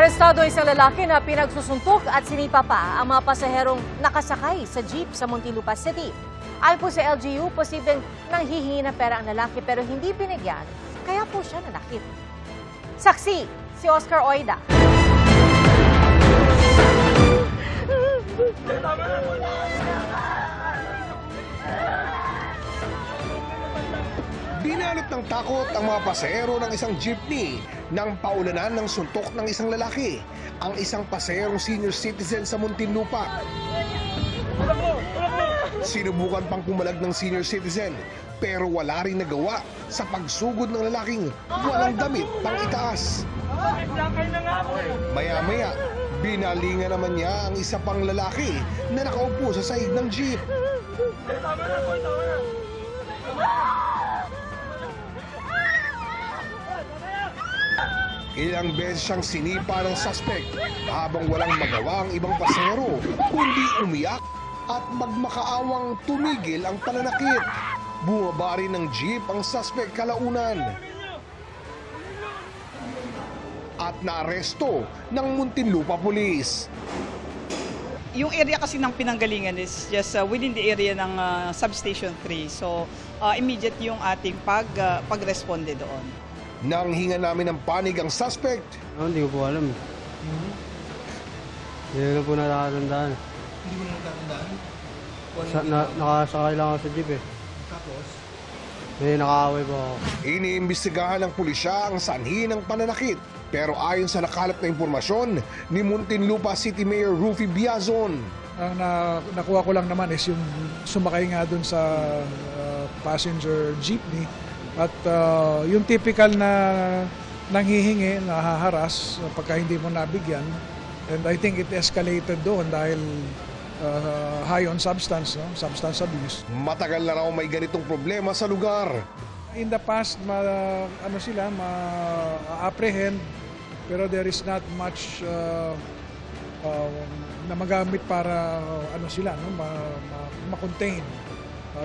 Arestado isang lalaki na pinagsusuntok at sinipa pa ang mga pasaherong nakasakay sa jeep sa Muntinlupa City. Ayon po sa LGU, posibleng nanghihingi ng pera ang lalaki pero hindi binigyan, kaya po siya nanakit. Saksi, si Oscar Oida. Binalot ng takot ang mga pasahero ng isang jeepney nang paulanan ng suntok ng isang lalaki, ang isang pasaherong senior citizen sa Muntinlupa. Sinubukan pang pumalag ng senior citizen pero wala rin nagawa sa pagsugod ng lalaking walang damit pang itaas. Maya-maya, binalingan naman niya ang isa pang lalaki na nakaupo sa sahig ng jeep. Ilang beses siyang sinipa ng suspect habang walang magawa ang ibang pasahero kundi umiyak at magmakaawang tumigil ang pananakit. Bumaba rin ng jeep ang suspect kalaunan at naaresto ng Muntinlupa Police. Yung area kasi ng pinanggalingan is just within the area ng Substation 3. So immediate yung ating pagresponde doon. Nang hinga namin ng panig ang suspect, Hindi ko po alam. Hindi ko po natatandaan. Hindi mo natatandaan? Nakasakay lang ako sa jeep eh. Tapos? Nakaaway po ako. iniimbestigahan ng pulisya ang sanhi ng pananakit. Pero ayon sa nakalap na impormasyon ni Muntinlupa City Mayor Rufy Biazon, ang nakuha ko lang naman is yung sumakay nga dun sa passenger jeepney at yung typical na nanghihingi, nahaharas pagka hindi mo nabigyan. And I think it escalated doon dahil high on substance, no? Substance abuse. matagal na raw may ganitong problema sa lugar. In the past, ma-apprehend pero there is not much na magamit para ma-contain.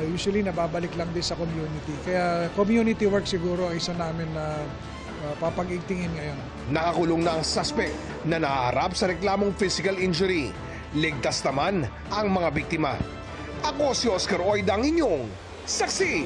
Usually nababalik lang din sa community. Kaya community work siguro ay isa namin na papag-igtingin ngayon. Nakakulong na ang suspect na naharap sa reklamong physical injury. Ligtas naman ang mga biktima. Ako si Oscar Oida, ang inyong saksi.